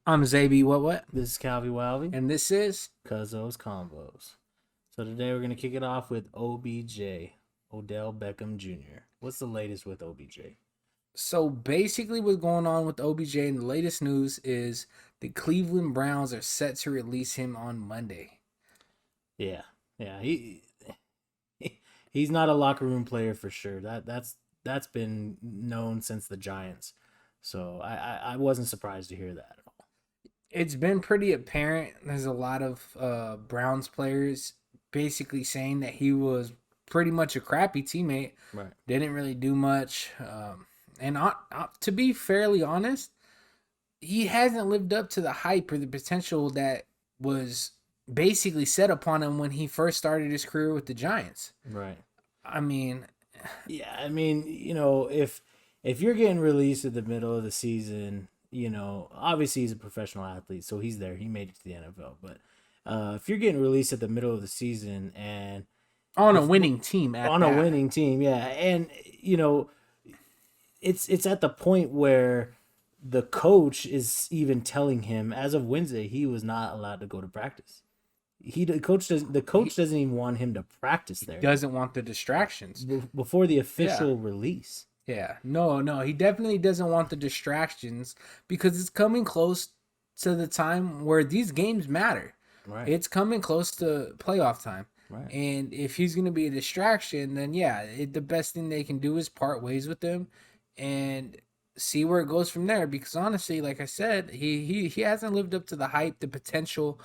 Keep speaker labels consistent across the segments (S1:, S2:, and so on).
S1: I'm ZayBeWetWet,
S2: This is Kalvy Walvy,
S1: and this is
S2: Cuzos Convos. So today we're going to kick it off with OBJ, Odell Beckham Jr. What's the latest with OBJ?
S1: so basically what's going on with OBJ in the latest news is the Cleveland Browns are set to release him on Monday.
S2: Yeah, he's not a locker room player for sure. That's been known since the Giants. So I wasn't surprised to hear that at all.
S1: It's been pretty apparent. There's a lot of Browns players basically saying that he was pretty much a crappy teammate.
S2: Right.
S1: Didn't really do much. And to be fairly honest, he hasn't lived up to the hype or the potential that was basically set upon him when he first started his career with the Giants.
S2: Right.
S1: I mean,
S2: if you're getting released at the middle of the season, obviously he's a professional athlete, so he's there. He made it to the NFL. But if you're getting released at the middle of the season and
S1: on a winning team,
S2: and it's at the point where the coach is even telling him, as of Wednesday, he was not allowed to go to practice. The coach doesn't even want him to practice there.
S1: He doesn't want the distractions
S2: before the official release.
S1: Yeah, no, he definitely doesn't want the distractions because it's coming close to the time where these games matter.
S2: Right.
S1: It's coming close to playoff time.
S2: Right.
S1: And if he's going to be a distraction, then the best thing they can do is part ways with him and see where it goes from there. Because honestly, like I said, he hasn't lived up to the hype, the potential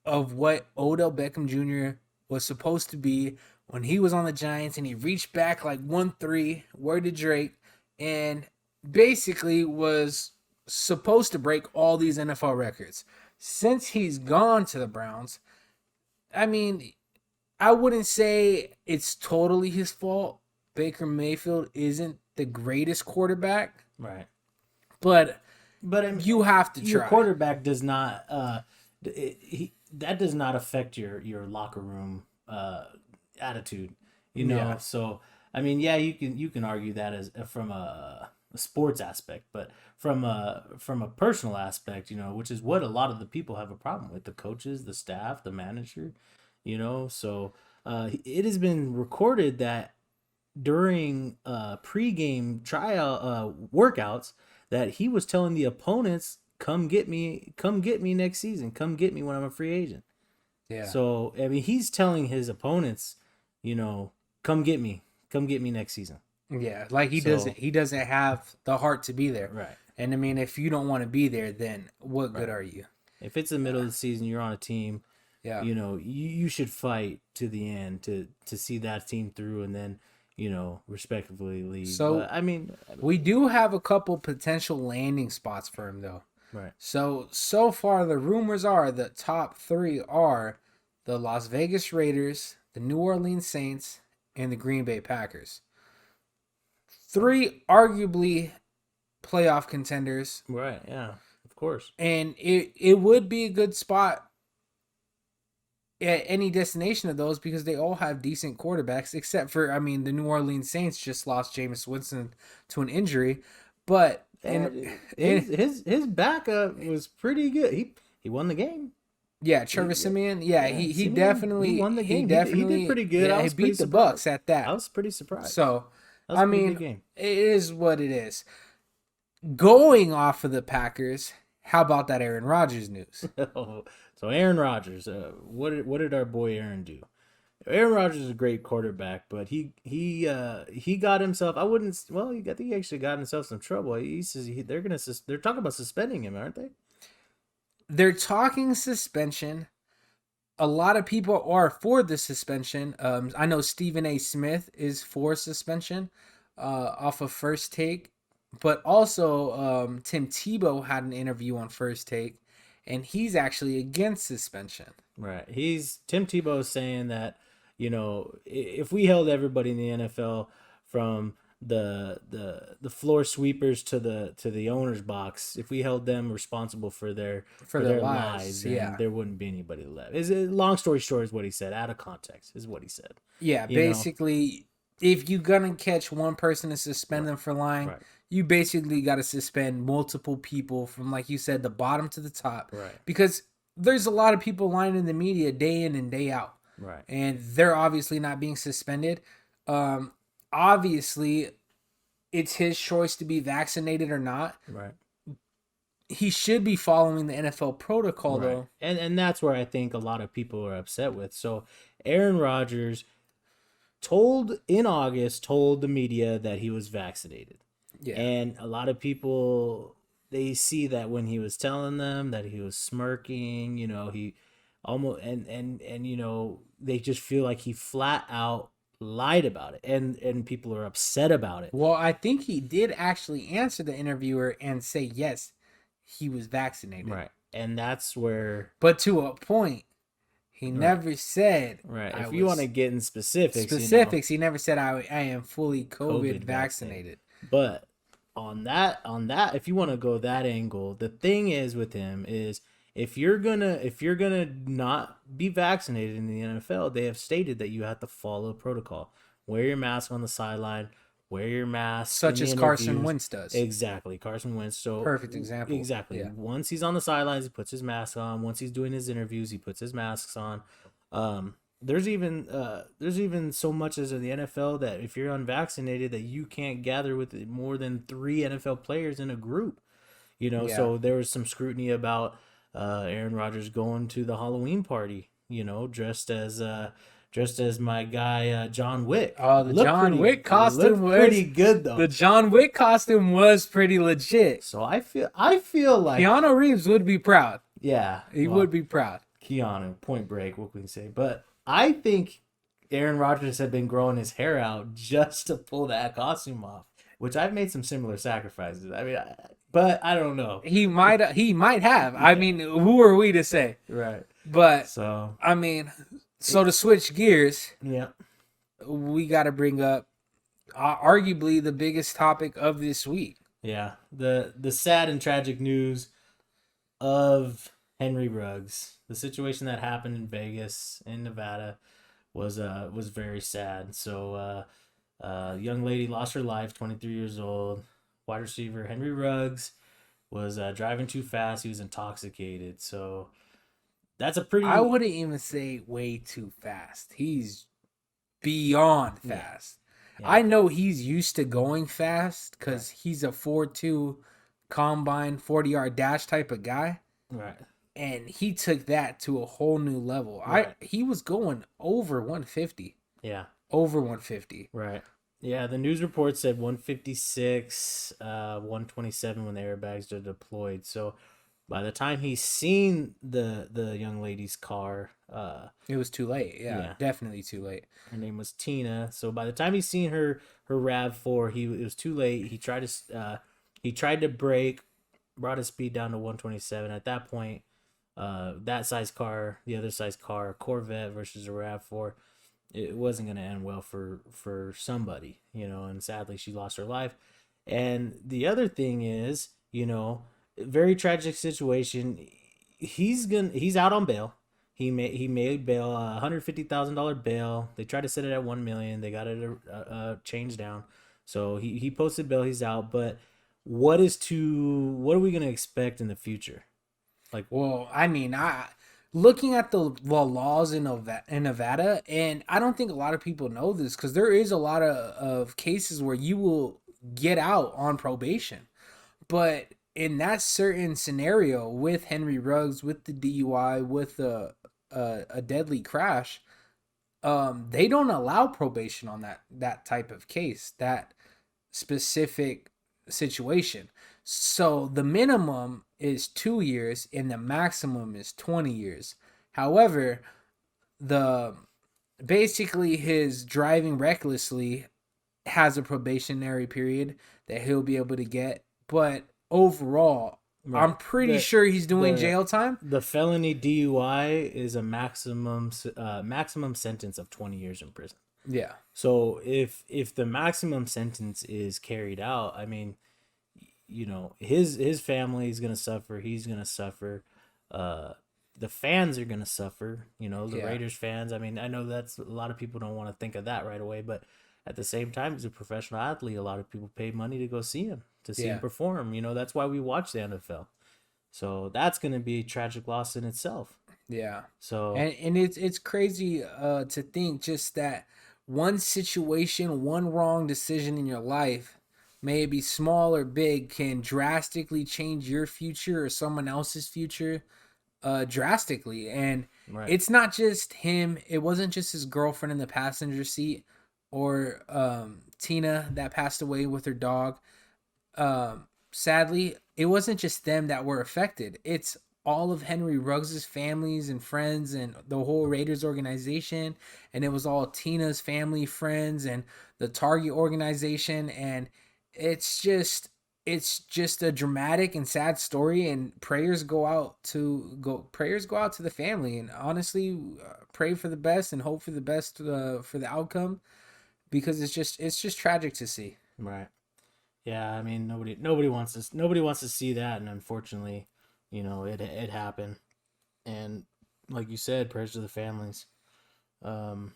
S1: of what Odell Beckham Jr. was supposed to be when he was on the Giants, and he reached back like 1-3, word to Drake, and basically was supposed to break all these NFL records. Since he's gone to the Browns, I mean, I wouldn't say it's totally his fault. Baker Mayfield isn't the greatest quarterback.
S2: Right.
S1: But you have to try.
S2: Your quarterback does not that does not affect your locker room attitude,
S1: Yeah.
S2: So I mean, you can argue that as from a sports aspect, but from a personal aspect, which is what a lot of the people have a problem with: the coaches, the staff, the manager, So it has been recorded that during pregame tryout workouts that he was telling the opponents, come get me next season, come get me when I'm a free agent.
S1: Yeah.
S2: So I mean, he's telling his opponents, come get me next season.
S1: Yeah, like he doesn't have the heart to be there.
S2: Right.
S1: And I mean, if you don't want to be there, then what good are you?
S2: If it's the middle of the season, you're on a team, you should fight to the end to see that team through, and then respectively leave.
S1: So
S2: but, I mean,
S1: we do have a couple potential landing spots for him though.
S2: Right.
S1: So far the rumors are the top 3 are the Las Vegas Raiders, the New Orleans Saints, and the Green Bay Packers. 3 arguably playoff contenders.
S2: Right, yeah, of course.
S1: And it would be a good spot at any destination of those because they all have decent quarterbacks, except for, the New Orleans Saints just lost Jameis Winston to an injury. But
S2: his backup was pretty good. He won the game.
S1: Yeah, Trevor Siemian. Yeah, he definitely
S2: won the game.
S1: He
S2: did pretty good.
S1: Yeah, he beat the Bucks at that.
S2: I was pretty surprised.
S1: So,
S2: I mean, game.
S1: It is what it is. Going off of the Packers, how about that Aaron Rodgers news?
S2: So Aaron Rodgers, what did our boy Aaron do? Aaron Rodgers is a great quarterback, but he got himself. I think he actually got himself some trouble. He says they're talking about suspending him, aren't they?
S1: They're talking suspension. A lot of people are for the suspension. I know Stephen A. Smith is for suspension off of First Take, but also Tim Tebow had an interview on First Take, and he's actually against suspension.
S2: Right. Tim Tebow is saying that, if we held everybody in the NFL from the floor sweepers to the owner's box, if we held them responsible for their lives, then there wouldn't be anybody left. Long story short is what he said. Out of context is what he said.
S1: Yeah, basically, if you're gonna catch one person and suspend them for lying, you basically got to suspend multiple people from, like you said, the bottom to the top.
S2: Right.
S1: Because there's a lot of people lining the media day in and day out.
S2: Right.
S1: And they're obviously not being suspended. Obviously, it's his choice to be vaccinated or not.
S2: Right.
S1: He should be following the NFL protocol,
S2: Right.
S1: though.
S2: And that's where I think a lot of people are upset with. So Aaron Rodgers told the media that he was vaccinated.
S1: Yeah.
S2: And a lot of people, they see that when he was telling them that he was smirking, he almost and they just feel like he flat out lied about it, and people are upset about it.
S1: Well, I think he did actually answer the interviewer and say yes, he was vaccinated.
S2: Right. And that's where,
S1: but to a point, he never said.
S2: Right. If you want to get in specifics,
S1: he never said I am fully COVID vaccinated.
S2: But on that, if you want to go that angle, the thing is with him is if you're gonna not be vaccinated in the NFL, they have stated that you have to follow protocol. Wear your mask on the sideline. Wear your mask.
S1: Such as Carson Wentz does.
S2: Exactly. Carson Wentz. So
S1: perfect example.
S2: Exactly. Yeah. Once he's on the sidelines, he puts his mask on. Once he's doing his interviews, he puts his masks on. There's even so much as in the NFL that if you're unvaccinated that you can't gather with more than 3 NFL players in a group. So there was some scrutiny about Aaron Rodgers going to the Halloween party, dressed as my guy John Wick.
S1: Oh, the John Wick costume was
S2: pretty good though.
S1: The John Wick costume was pretty legit.
S2: So I feel like
S1: Keanu Reeves would be proud.
S2: Yeah,
S1: he would be proud.
S2: Keanu, Point Break, what can we say? But I think Aaron Rodgers had been growing his hair out just to pull that costume off, which I've made some similar sacrifices. I mean, but I don't know.
S1: He might have. Yeah. I mean, who are we to say?
S2: Right.
S1: But I mean. So to switch gears, we got to bring up arguably the biggest topic of this week.
S2: Yeah, the sad and tragic news of Henry Ruggs. The situation that happened in Vegas, in Nevada, was very sad. So, young lady lost her life, 23 years old. Wide receiver Henry Ruggs was driving too fast. He was intoxicated. So. That's a pretty.
S1: I wouldn't even say way too fast. He's beyond fast. Yeah. I know he's used to going fast because he's a 4.2 combine 40-yard dash type of guy.
S2: Right.
S1: And he took that to a whole new level. Right. He was going over 150.
S2: Yeah.
S1: Over 150.
S2: Right. Yeah, the news report said 156, 127 when the airbags are deployed. So. By the time he's seen the young lady's car,
S1: it was too late. Yeah, definitely too late.
S2: Her name was Tina. So by the time he's seen her RAV4, it was too late. He tried to brake, brought his speed down to 127. At that point, that size car, the other size car, a Corvette versus a RAV4, it wasn't going to end well for somebody, and sadly she lost her life. And the other thing is, very tragic situation. He's out on bail. He made bail, $150,000 bail. They tried to set it at $1 million. They got it changed down. So he posted bail. He's out. But what are we gonna expect in the future?
S1: Well, I mean, looking at the laws in Nevada, and I don't think a lot of people know this because there is a lot of cases where you will get out on probation, but in that certain scenario with Henry Ruggs, with the DUI, with a deadly crash, they don't allow probation on that type of case, that specific situation. So the minimum is 2 years and the maximum is 20 years. However, basically his driving recklessly has a probationary period that he'll be able to get, but overall, right. I'm pretty sure he's doing jail time.
S2: The felony DUI is a maximum sentence of 20 years in prison.
S1: Yeah.
S2: So if the maximum sentence is carried out, I mean, his family is gonna suffer. He's gonna suffer. The fans are gonna suffer. The Raiders fans. I mean, I know that's a lot of people don't want to think of that right away, but at the same time, he's a professional athlete. A lot of people pay money to go see him, to see him
S1: Yeah.
S2: perform. You know, that's why we watch the NFL. So that's going to be a tragic loss in itself.
S1: Yeah.
S2: So
S1: And it's crazy to think just that one situation, one wrong decision in your life, may it be small or big, can drastically change your future or someone else's future drastically. And
S2: right,
S1: it's not just him, it wasn't just his girlfriend in the passenger seat or Tina that passed away with her dog. Sadly, it wasn't just them that were affected. It's all of Henry Ruggs' families and friends and the whole Raiders organization. And it was all Tina's family, friends, and the Target organization. And it's just a dramatic and sad story, and prayers go out to the family, and honestly pray for the best and hope for the best for the outcome, because it's just tragic to see.
S2: right. Yeah, I mean, nobody wants to see that, and unfortunately, it happened. And like you said, prayers to the families. Um,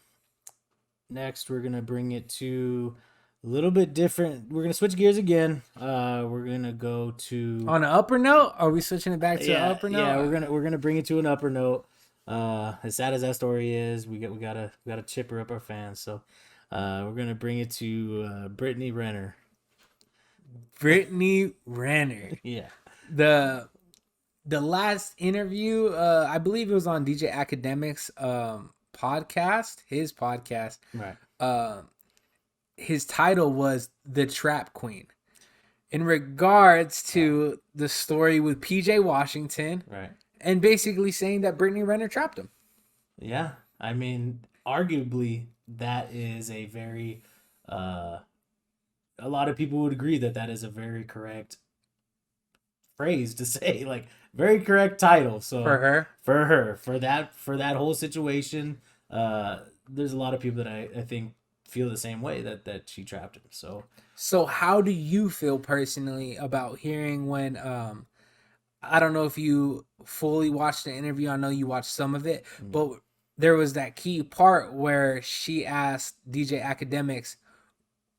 S2: Next, we're gonna bring it to a little bit different. We're gonna switch gears again. We're gonna go to
S1: On an upper note, are we switching it back to an
S2: yeah,
S1: upper
S2: yeah.
S1: note?
S2: We're gonna bring it to an upper note. As sad as that story is, we gotta chipper up our fans. So, we're gonna bring it to Brittany Renner.
S1: Brittany Renner.
S2: Yeah,
S1: The last interview, I believe it was on DJ Academics podcast, his podcast.
S2: right.
S1: His title was The Trap Queen. In regards to the story with PJ Washington,
S2: Right.
S1: and basically saying that Brittany Renner trapped him.
S2: Yeah, I mean, arguably, that is a very, a lot of people would agree that that is a very correct phrase to say, like very correct title. So
S1: For her.
S2: for that whole situation, there's a lot of people that I think feel the same way that she trapped him.
S1: So how do you feel personally about hearing when I don't know if you fully watched the interview. I know you watched some of it, but there was that key part where she asked DJ Academics,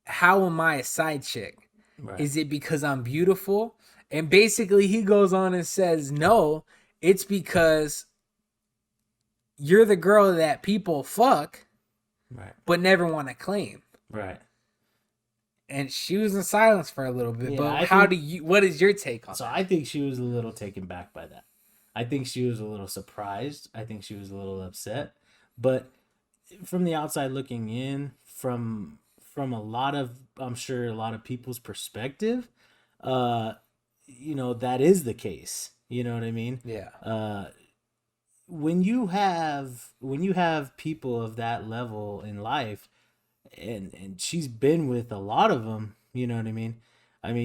S1: "How am I a side chick?
S2: Right.
S1: Is it because I'm beautiful?" And basically he goes on and says, "No, it's because you're the girl that people fuck
S2: Right.
S1: but never want to claim."
S2: Right.
S1: And she was in silence for a little bit.
S2: Yeah,
S1: But what is your take on
S2: So
S1: that?
S2: I think she was a little taken back by that. I think she was a little surprised. I think she was a little upset. But from the outside looking in, from a lot of, I'm sure a lot of people's perspective, that is the case. You know what I mean?
S1: Yeah.
S2: When you have people of that level in life, and she's been with a lot of them, you know what I mean,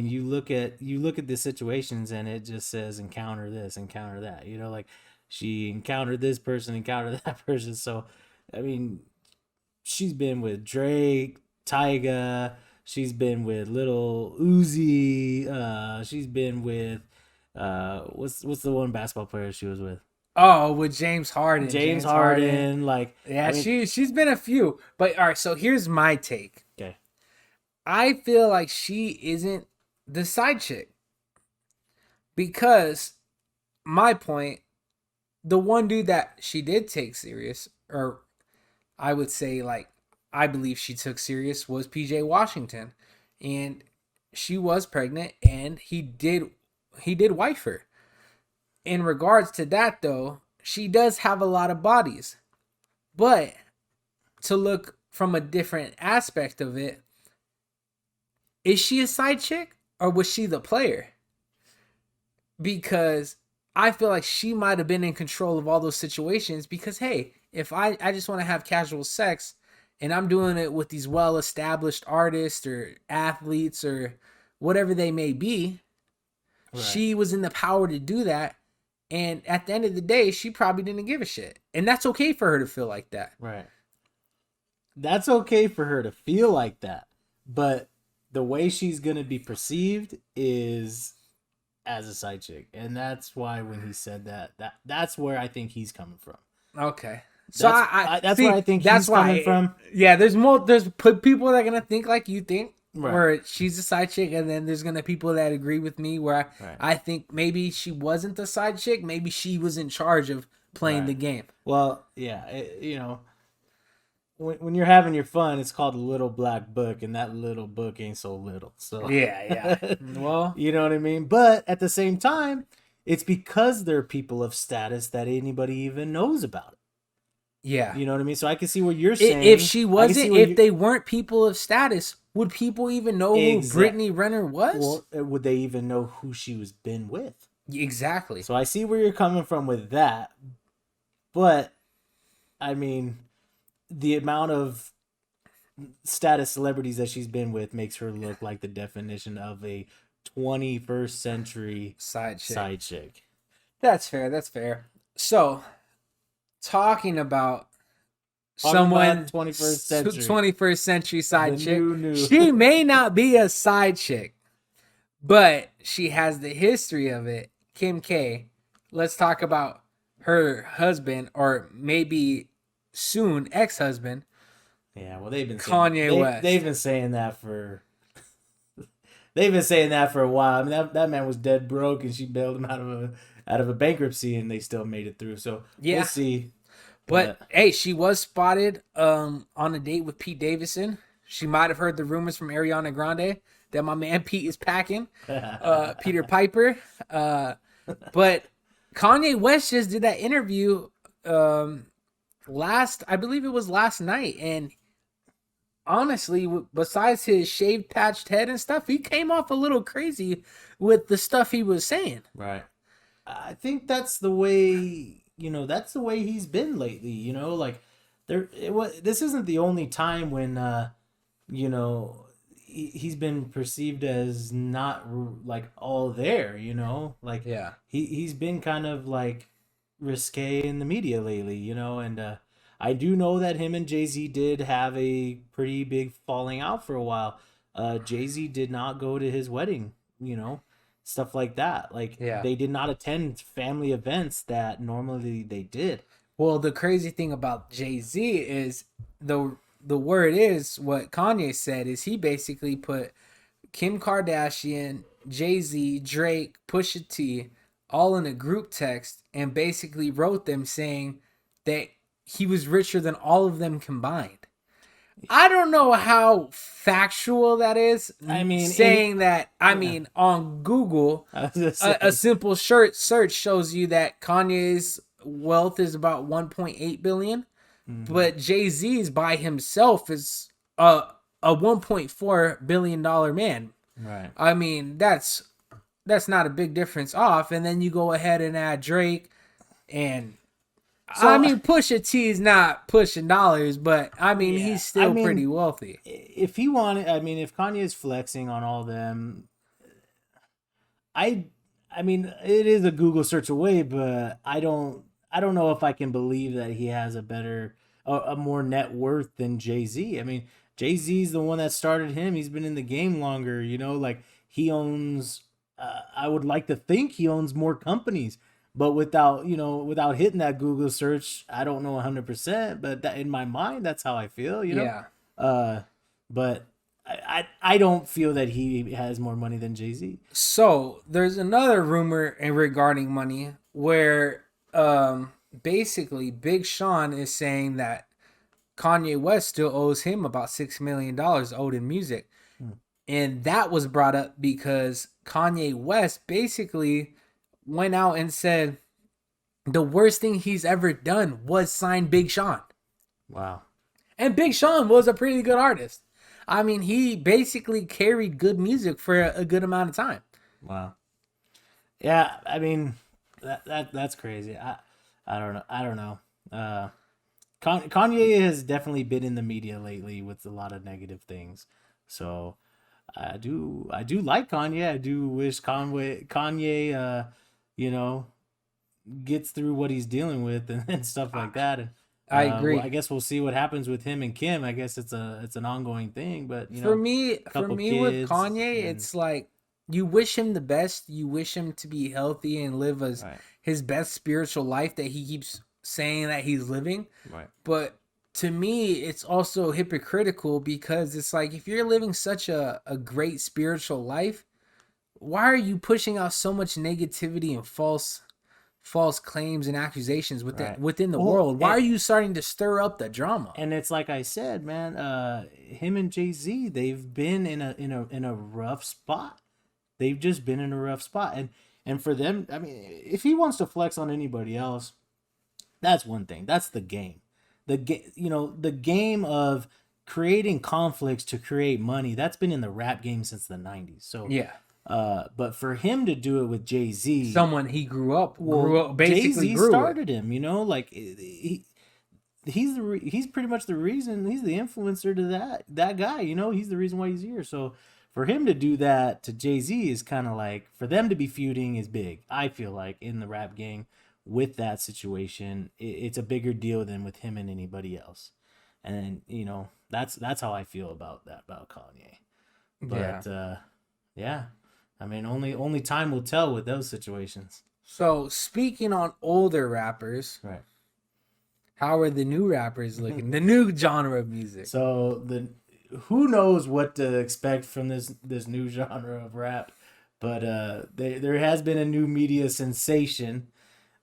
S2: you look at the situations, and it just says encounter this, encounter that, like she encountered this person, encountered that person. So I mean, she's been with Drake, Tyga, she's been with Little Uzi, she's been with what's the one basketball player she was with?
S1: Oh, with James Harden.
S2: James Harden. Like,
S1: Yeah, she's been a few. But all right, so here's my take.
S2: Okay.
S1: I feel like she isn't the side chick. Because my point, the one dude that she did take serious, or I would say like I believe she took serious, was PJ Washington. And she was pregnant, and he did wife her. In regards to that though, she does have a lot of bodies. But to look from a different aspect of it, is she a side chick or was she the player? Because I feel like she might have been in control of all those situations, because hey, if I just want to have casual sex and I'm doing it with these well-established artists or athletes or whatever they may be, right, she was in the power to do that. And at the end of the day, she probably didn't give a shit. And that's okay for her to feel like that.
S2: Right. That's okay for her to feel like that. But the way she's going to be perceived is as a side chick. And that's why when he said that's where I think he's coming from.
S1: Okay. So
S2: That's
S1: see,
S2: where I think
S1: that's
S2: he's
S1: why,
S2: coming from.
S1: Yeah, there's more. There's people that are gonna think like you think,
S2: Right.
S1: where she's a side chick, and then there's gonna people that agree with me where I think maybe she wasn't the side chick. Maybe she was in charge of playing the game.
S2: Well, yeah, when you're having your fun, it's called a little black book, and that little book ain't so little. So
S1: Yeah. Well,
S2: you know what I mean. But at the same time, it's because they're people of status that anybody even knows about it.
S1: yeah.
S2: You know what I mean. So I can see what you're saying.
S1: If she wasn't, if they weren't people of status, would people even know who Brittany Renner was?
S2: Well, would they even know who she was been with?
S1: Exactly.
S2: So I see where you're coming from with that, but I mean, the amount of status celebrities that she's been with makes her look like the definition of a 21st century
S1: side chick.
S2: That's
S1: fair. That's fair. So, talking about someone 21st century side chick, she may not be a side chick, but she has the history of it. Kim K. Let's talk about her husband, or maybe soon ex-husband.
S2: Yeah, well, they've been
S1: Kanye West.
S2: They've been saying that for. They've been saying that for a while. I mean, that man was dead broke, and she bailed him out of a bankruptcy, and they still made it through. So we'll see.
S1: But hey, she was spotted on a date with Pete Davidson. She might have heard the rumors from Ariana Grande that my man Pete is packing. Peter Piper. But Kanye West just did that interview I believe it was last night, and honestly, besides his shaved patched head and stuff, he came off a little crazy with the stuff he was saying.
S2: Right. I think that's the way, that's the way he's been lately, like this isn't the only time when he's been perceived as not like all there, like he's been kind of like risque in the media lately, and I do know that him and Jay-Z did have a pretty big falling out for a while. Jay-Z did not go to his wedding, stuff like that. Like they did not attend family events that normally they did.
S1: Well, the crazy thing about Jay-Z is the word is what Kanye said is he basically put Kim Kardashian, Jay-Z, Drake, Pusha T all in a group text and basically wrote them saying that he was richer than all of them combined. I don't know how factual that is. I mean, on Google, a simple search shows you that Kanye's wealth is about 1.8 billion, but Jay-Z's by himself is a 1.4 billion dollar man.
S2: Right.
S1: I mean, that's not a big difference off. And then you go ahead and add Drake, and Pusha T is not pushing dollars, but he's still pretty wealthy.
S2: If he wanted, if Kanye is flexing on all them, it is a Google search away, but I don't know if I can believe that he has a more net worth than Jay-Z. I mean, Jay-Z's the one that started him. He's been in the game longer, like he owns, I would like to think he owns more companies. But without hitting that Google search, I don't know 100%. But that, in my mind, that's how I feel.
S1: Yeah.
S2: But I don't feel that he has more money than Jay-Z.
S1: So there's another rumor regarding money where basically Big Sean is saying that Kanye West still owes him about $6 million owed in music, and that was brought up because Kanye West basically went out and said the worst thing he's ever done was sign Big Sean.
S2: Wow.
S1: And Big Sean was a pretty good artist. I mean, he basically carried good music for a good amount of time.
S2: Wow. Yeah, I mean, that's crazy. I don't know. Kanye has definitely been in the media lately with a lot of negative things. So I do like Kanye. I do wish Kanye gets through what he's dealing with and stuff like that. And
S1: I agree.
S2: Well, I guess we'll see what happens with him and Kim. I guess it's an ongoing thing, but
S1: for me with Kanye, it's like you wish him the best. You wish him to be healthy and live his best spiritual life that he keeps saying that he's living.
S2: Right.
S1: But to me, it's also hypocritical because it's like if you're living such a great spiritual life, why are you pushing out so much negativity and false claims and accusations within the world? Why are you starting to stir up the drama?
S2: And it's like I said, man, him and Jay-Z, they've been in a rough spot. They've just been in a rough spot. And for them, I mean, if he wants to flex on anybody else, that's one thing. That's the game. The game of creating conflicts to create money, that's been in the rap game since the 90s. So
S1: yeah.
S2: But for him to do it with Jay-Z,
S1: someone he grew up
S2: Jay-Z started him, like he's pretty much the reason, he's the influencer to that guy, he's the reason why he's here. So for him to do that to Jay-Z is kind of like, for them to be feuding is big. I feel like in the rap game with that situation, it's a bigger deal than with him and anybody else. And that's how I feel about Kanye. But yeah. I mean, only time will tell with those situations.
S1: So, speaking on older rappers,
S2: right?
S1: How are the new rappers looking? The new genre of music.
S2: So who knows what to expect from this new genre of rap? But there has been a new media sensation,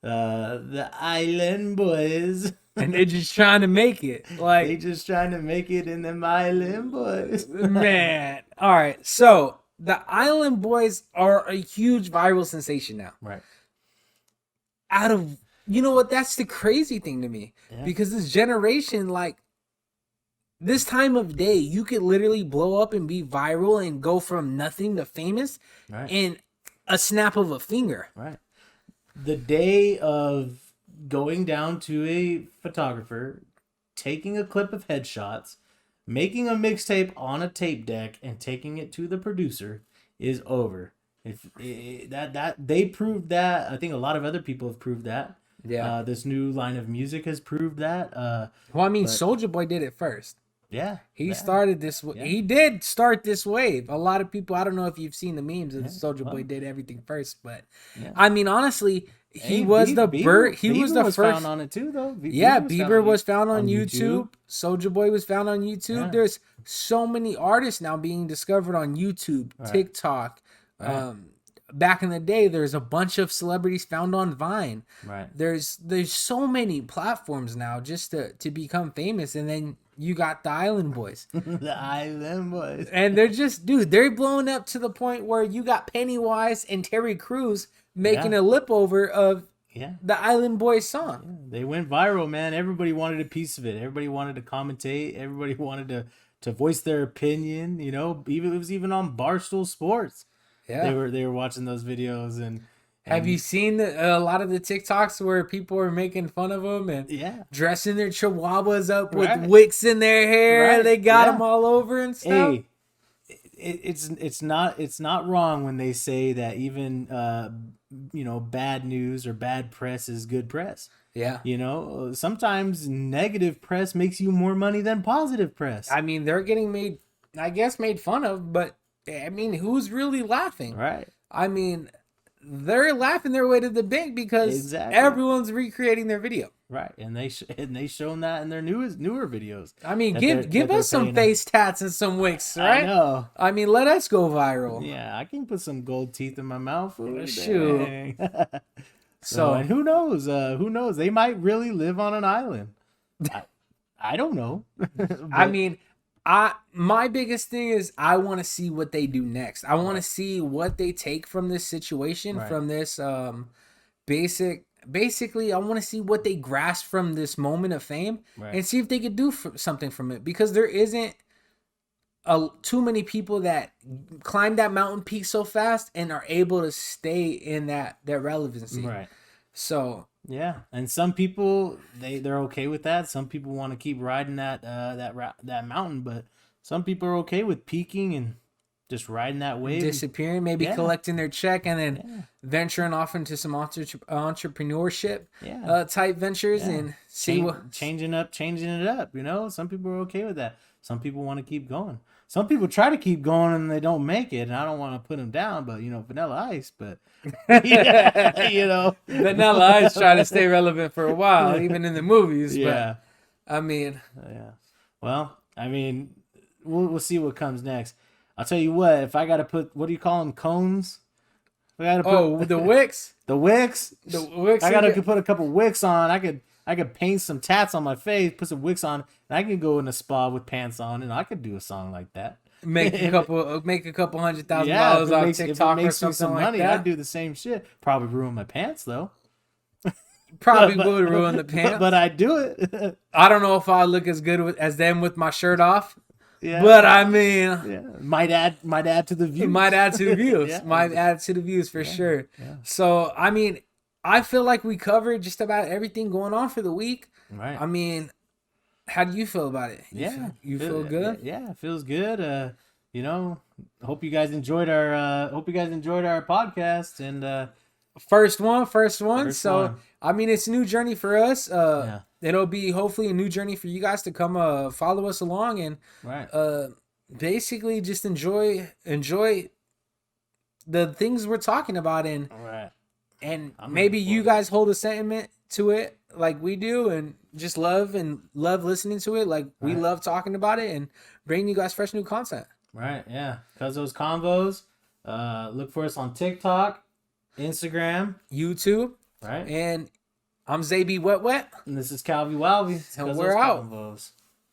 S2: the Island Boys.
S1: And they're just trying to make it. Like
S2: they just trying to make it in them Island Boys.
S1: Man, all right, so. The Island Boys are a huge viral sensation now.
S2: Right.
S1: You know what? That's the crazy thing to me. Yeah. Because this generation, like, this time of day, you could literally blow up and be viral and go from nothing to famous in a snap of a finger.
S2: Right. The day of going down to a photographer, taking a clip of headshots, making a mixtape on a tape deck and taking it to the producer is over. That they proved that. I think a lot of other people have proved that.
S1: Yeah.
S2: This new line of music has proved that.
S1: Soulja Boy did it first.
S2: Yeah.
S1: He started this. Yeah. He did start this wave. A lot of people. I don't know if you've seen the memes that Soulja Boy did everything first, but I mean, honestly. He was the first. He was the first.
S2: Found on it too, though.
S1: Bieber was found on YouTube. Soulja Boy was found on YouTube. Yeah. There's so many artists now being discovered on YouTube, TikTok. Right. Back in the day, there's a bunch of celebrities found on Vine.
S2: Right.
S1: There's so many platforms now just to become famous, and then you got the Island Boys.
S2: The Island Boys.
S1: And they're just, they're blowing up to the point where you got Pennywise and Terry Crews making a lip over of the Island Boys song.
S2: Yeah. They went viral, man. Everybody wanted a piece of it. Everybody wanted to commentate. Everybody wanted to voice their opinion. Even it was even on Barstool Sports. Yeah, they were watching those videos. And
S1: have you seen a lot of the TikToks where people are making fun of them and dressing their chihuahuas up with wicks in their hair? Right. They got them all over and stuff.
S2: Hey, it's not wrong when they say that even bad news or bad press is good press.
S1: Yeah.
S2: Sometimes negative press makes you more money than positive press.
S1: I mean, they're getting made fun of, but I mean, who's really laughing?
S2: Right.
S1: I mean, they're laughing their way to the bank because everyone's recreating their video.
S2: Right, and they shown that in their newer videos.
S1: I mean, give us some face tats and some wicks, right?
S2: I know.
S1: I mean, let us go viral.
S2: Yeah, I can put some gold teeth in my mouth.
S1: Shoot.
S2: So, and who knows? Who knows? They might really live on an island. I don't know.
S1: I mean, my biggest thing is I want to see what they do next. I want to see what they take from this situation, from this basically, I want to see what they grasp from this moment of fame and see if they could do something from it, because there isn't too many people that climb that mountain peak so fast and are able to stay in that relevancy.
S2: Right.
S1: So
S2: yeah, and some people they're okay with that. Some people want to keep riding that mountain, but some people are okay with peaking and just riding that wave,
S1: disappearing, maybe collecting their check and then venturing off into some entrepreneurship type ventures and see
S2: changing it up. Some people are okay with that. Some people want to keep going. some people try to keep going and they don't make it, and I don't want to put them down, but Vanilla Ice, but
S1: Vanilla Ice trying to stay relevant for a while, even in the movies.
S2: Yeah.
S1: But I mean,
S2: yeah. Well, I mean, we'll see what comes next. I'll tell you what, if I got to put, what do you call them, cones? I gotta put,
S1: the Wicks?
S2: The Wicks?
S1: The Wicks.
S2: I got to put a couple Wicks on. I could paint some tats on my face, put some Wicks on, and I can go in a spa with pants on, and I could do a song like that.
S1: Make a couple $100,000 off TikTok or something like
S2: money,
S1: that.
S2: I'd do the same shit. Probably ruin my pants though.
S1: Probably would ruin the pants,
S2: but I'd do it.
S1: I don't know if I look as good as them with my shirt off.
S2: Yeah.
S1: But I mean,
S2: might add to the views.
S1: Might add to the views.
S2: Yeah.
S1: Might add to the views for sure.
S2: Yeah.
S1: So I mean, I feel like we covered just about everything going on for the week.
S2: Right.
S1: I mean, how do you feel about it? You feel good?
S2: Yeah, it feels good. Hope you guys enjoyed our podcast and
S1: first one. So I mean, it's a new journey for us. It'll be hopefully a new journey for you guys to come follow us along and basically just enjoy the things we're talking about and maybe you guys hold a sentiment to it like we do and just love listening to it like we love talking about it and bringing you guys fresh new content.
S2: Right, yeah. Cuzos Convos. Look for us on TikTok, Instagram,
S1: YouTube.
S2: Right.
S1: And I'm ZayBeWetWet.
S2: And this is Kalvy Walvy.
S1: And we're out.
S2: Convos.